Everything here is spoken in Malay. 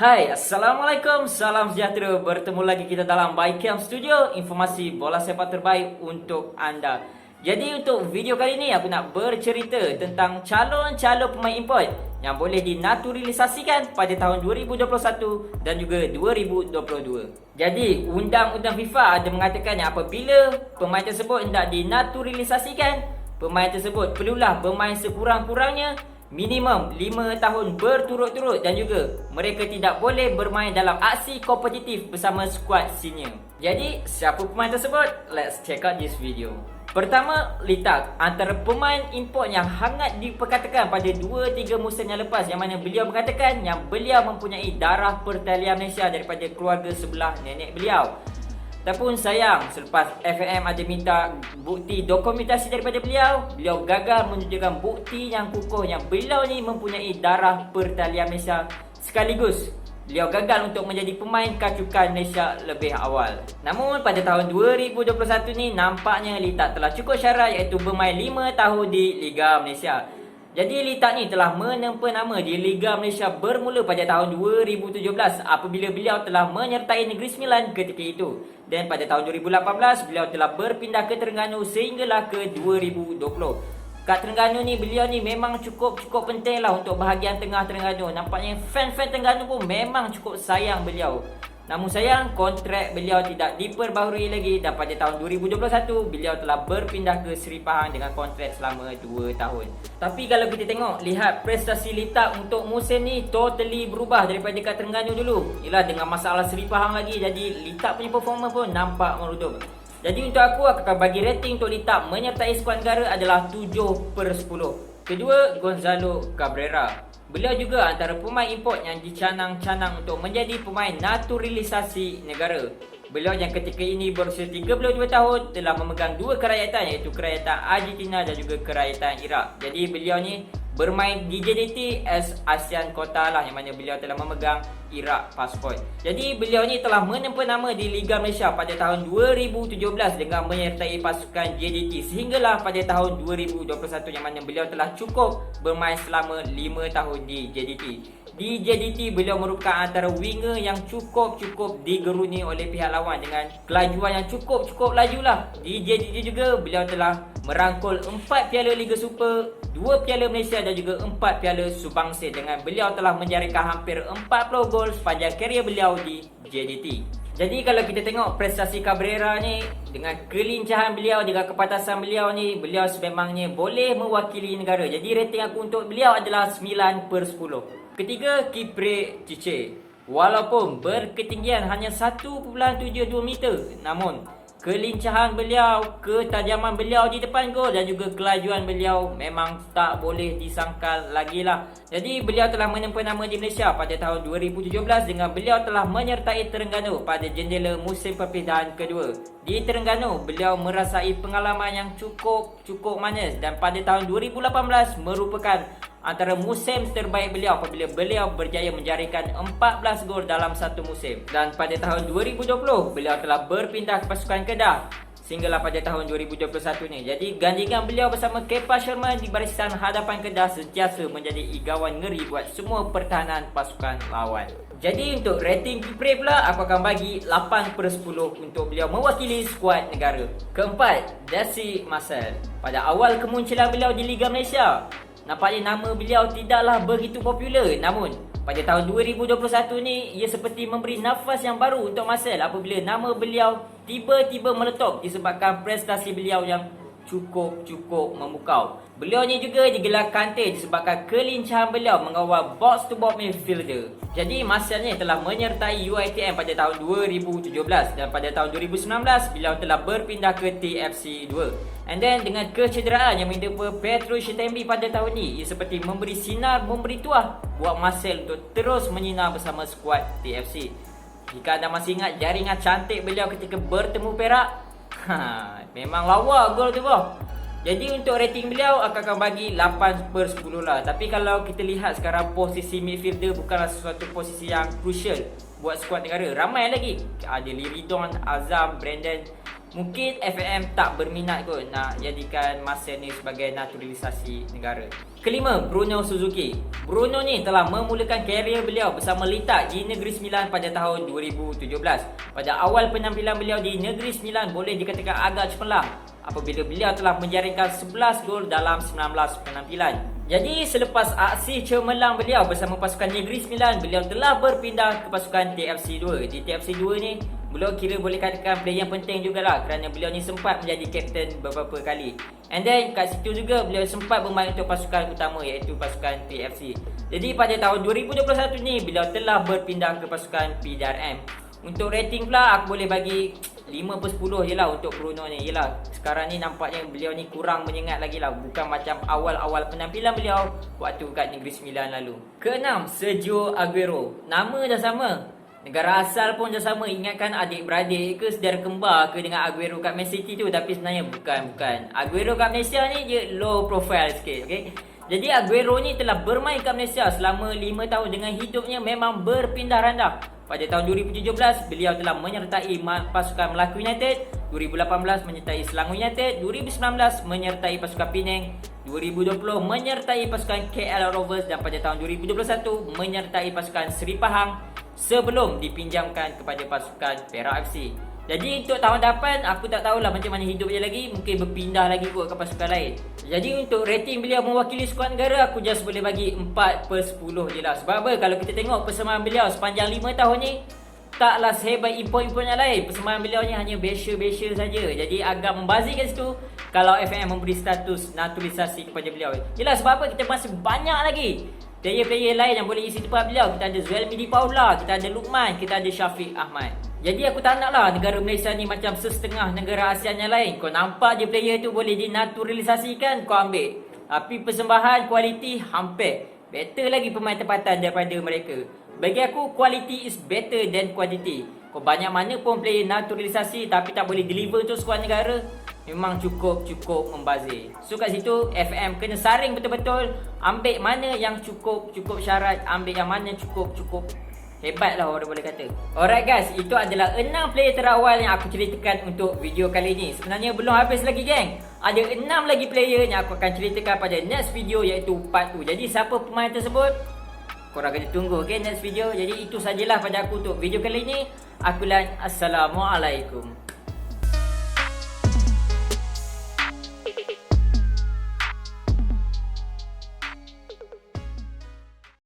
Hai, Assalamualaikum, salam sejahtera. Bertemu lagi kita dalam Bycam Studio, informasi bola sepak terbaik untuk anda. Jadi untuk video kali ini aku nak bercerita tentang calon-calon pemain import yang boleh dinaturalisasikan pada tahun 2021 dan juga 2022. Jadi undang-undang FIFA ada mengatakan yang apabila pemain tersebut hendak dinaturalisasikan, pemain tersebut perlulah bermain sekurang-kurangnya minimum 5 tahun berturut-turut dan juga mereka tidak boleh bermain dalam aksi kompetitif bersama skuad senior. Jadi, siapa pemain tersebut? Let's check out this video. Pertama, Litak, antara pemain import yang hangat diperkatakan pada 2-3 musim yang lepas, yang mana beliau mengatakan yang beliau mempunyai darah pertalian Malaysia daripada keluarga sebelah nenek beliau. Tapi sayang, selepas FAM ada minta bukti dokumentasi daripada beliau, beliau gagal menunjukkan bukti yang kukuh yang beliau ni mempunyai darah pertalian Malaysia. Sekaligus, beliau gagal untuk menjadi pemain kacukan Malaysia lebih awal. Namun pada tahun 2021 ni nampaknya Litak telah cukup syarat iaitu bermain 5 tahun di Liga Malaysia. Jadi Litak ni telah menempa nama di Liga Malaysia bermula pada tahun 2017 apabila beliau telah menyertai Negeri Sembilan ketika itu. Dan pada tahun 2018 beliau telah berpindah ke Terengganu sehinggalah ke 2020. Kat Terengganu ni beliau ni memang cukup penting lah untuk bahagian tengah Terengganu. Nampaknya fan-fan Terengganu pun memang cukup sayang beliau. Namun sayang, kontrak beliau tidak diperbaharui lagi dan pada tahun 2021 beliau telah berpindah ke Seri Pahang dengan kontrak selama 2 tahun. Tapi kalau kita tengok, lihat prestasi Litak untuk musim ni totally berubah daripada kat Terengganu dulu. Ialah dengan masalah Seri Pahang lagi, jadi Litak punya performa pun nampak merudum. Jadi untuk aku akan bagi rating untuk Litak menyertai skuad negara adalah 7/10. Kedua, Gonzalo Cabrera. Beliau juga antara pemain import yang dicanang-canang untuk menjadi pemain naturalisasi negara. Beliau yang ketika ini berusia 32 tahun telah memegang 2 kerajaan iaitu kerajaan Argentina dan juga kerajaan Iraq. Jadi beliau ni bermain di JDT as ASEAN Kota lah, yang mana beliau telah memegang Iraq pasport. Jadi beliau ni telah menempa nama di Liga Malaysia pada tahun 2017 dengan menyertai pasukan JDT sehinggalah pada tahun 2021 yang mana beliau telah cukup bermain selama 5 tahun di JDT. Di JDT beliau merupakan antara winger yang cukup digeruni oleh pihak lawan dengan kelajuan yang cukup laju lah. Di JDT juga beliau telah merangkul 4 piala Liga Super, 2 piala Malaysia dan juga 4 piala Subangsih dengan beliau telah menjaringkan hampir 40 gol sepanjang karier beliau di JDT. Jadi kalau kita tengok prestasi Cabrera ni dengan kelincahan beliau, dengan kepatasan beliau ni, beliau sememangnya boleh mewakili negara. Jadi rating aku untuk beliau adalah 9/10. Ketiga, Kipre Cice. Walaupun berketinggian hanya 1.72 meter, namun kelincahan beliau, ketajaman beliau di depan gol dan juga kelajuan beliau memang tak boleh disangkal lagi lah. Jadi beliau telah menempa nama di Malaysia pada tahun 2017 dengan beliau telah menyertai Terengganu pada jendela musim perpindahan kedua. Di Terengganu, beliau merasai pengalaman yang cukup manis dan pada tahun 2018 merupakan antara musim terbaik beliau apabila beliau berjaya menjaringkan 14 gol dalam satu musim. Dan pada tahun 2020 beliau telah berpindah ke pasukan Kedah sehinggalah pada tahun 2021 ni. Jadi gandingan beliau bersama Kepa Sherman di barisan hadapan Kedah sentiasa menjadi igawan ngeri buat semua pertahanan pasukan lawan. Jadi untuk rating Kipre pula aku akan bagi 8/10 untuk beliau mewakili skuad negara. Keempat, Desi Marcel. Pada awal kemunculan beliau di Liga Malaysia, nampaknya nama beliau tidaklah begitu popular. Namun pada tahun 2021 ni ia seperti memberi nafas yang baru untuk Marcel apabila nama beliau tiba-tiba meletup disebabkan prestasi beliau yang cukup memukau. Beliau ni juga digelar Kante disebabkan kelincahan beliau mengawal box to box midfielder. Jadi Marcel ni telah menyertai UiTM pada tahun 2017 dan pada tahun 2019 beliau telah berpindah ke TFC 2. And then dengan kecederaan yang menimpa Petro Shetembi pada tahun ni, ia seperti memberi sinar, memberi tuah buat Marcel untuk terus menyinar bersama skuad TFC. Jika anda masih ingat jaringan cantik beliau ketika bertemu Perak, memang lawa gol tu boh. Jadi untuk rating beliau aku akan bagi 8/10 lah. Tapi kalau kita lihat sekarang posisi midfielder bukanlah sesuatu posisi yang crucial buat skuad negara. Ramai lagi, ada Liridon, Azam, Brandon. Mungkin FAM tak berminat kot nak jadikan masa ni sebagai naturalisasi negara. Kelima, Bruno Suzuki. Bruno ni telah memulakan karier beliau bersama Lita di Negeri Sembilan pada tahun 2017. Pada awal penampilan beliau di Negeri Sembilan boleh dikatakan agak cemerlang apabila beliau telah menjaringkan 11 gol dalam 19 penampilan. Jadi selepas aksi cemerlang beliau bersama pasukan Negeri Sembilan, beliau telah berpindah ke pasukan TFC 2. Di TFC 2 ni beliau kira boleh katakan player yang penting jugalah kerana beliau ni sempat menjadi kapten beberapa kali. And then kat situ juga beliau sempat bermain untuk pasukan utama iaitu pasukan TFC. Jadi pada tahun 2021 ni beliau telah berpindah ke pasukan PDRM. Untuk rating pula aku boleh bagi 5/10 je lah untuk Bruno ni. Yelah, sekarang ni nampaknya beliau ni kurang menyengat lagi lah. Bukan macam awal-awal penampilan beliau waktu kat Negeri Sembilan lalu. Keenam, Sergio Aguero. Nama dah sama, negara asal pun dah sama. Ingatkan adik-beradik ke saudara kembar ke dengan Aguero kat Man City tu. Tapi sebenarnya bukan. Aguero kat Malaysia ni dia low profile sikit, okay? Jadi Aguero ni telah bermain kat Malaysia selama 5 tahun dengan hidupnya memang berpindah randah. Pada tahun 2017, beliau telah menyertai pasukan Melaka United, 2018 menyertai Selangor United, 2019 menyertai pasukan Penang, 2020 menyertai pasukan KL Rovers dan pada tahun 2021 menyertai pasukan Seri Pahang sebelum dipinjamkan kepada pasukan Perak FC. Jadi untuk tahun depan aku tak tahulah macam mana hidup dia lagi, mungkin berpindah lagi kot ke pasukan lain. Jadi untuk rating beliau mewakili skuad negara aku just boleh bagi 4/10 je lah. Sebab apa? Kalau kita tengok persembahan beliau sepanjang 5 tahun ni taklah sehebat import-import yang lain. Persembahan beliau ni hanya biasa-biasa saja. Jadi agak membazir kat situ kalau FAM memberi status naturalisasi kepada beliau. Yelah, sebab apa? Kita masih banyak lagi player-player lain yang boleh isi tempat beliau. Kita ada Zuelmidi Paula, kita ada Lukman, kita ada Syafiq Ahmad. Jadi aku tak naklah negara Malaysia ni macam setengah negara ASEAN yang lain. Kau nampak je player tu boleh dinaturalisasikan, kau ambil. Tapi persembahan kualiti hampir better lagi pemain tempatan daripada mereka. Bagi aku quality is better than quantity. Kau banyak mana pun player naturalisasi tapi tak boleh deliver untuk skuad negara, memang cukup membazir. So kat situ FAM kena saring betul-betul, ambil mana yang cukup syarat, ambil yang mana cukup hebat lah orang boleh kata. Alright guys, itu adalah 6 player terawal yang aku ceritakan untuk video kali ni. Sebenarnya belum habis lagi geng. Ada 6 lagi player yang aku akan ceritakan pada next video iaitu part 2. Jadi siapa pemain tersebut, korang kena tunggu, okay, next video. Jadi itu sajalah pada aku untuk video kali ni. Assalamualaikum.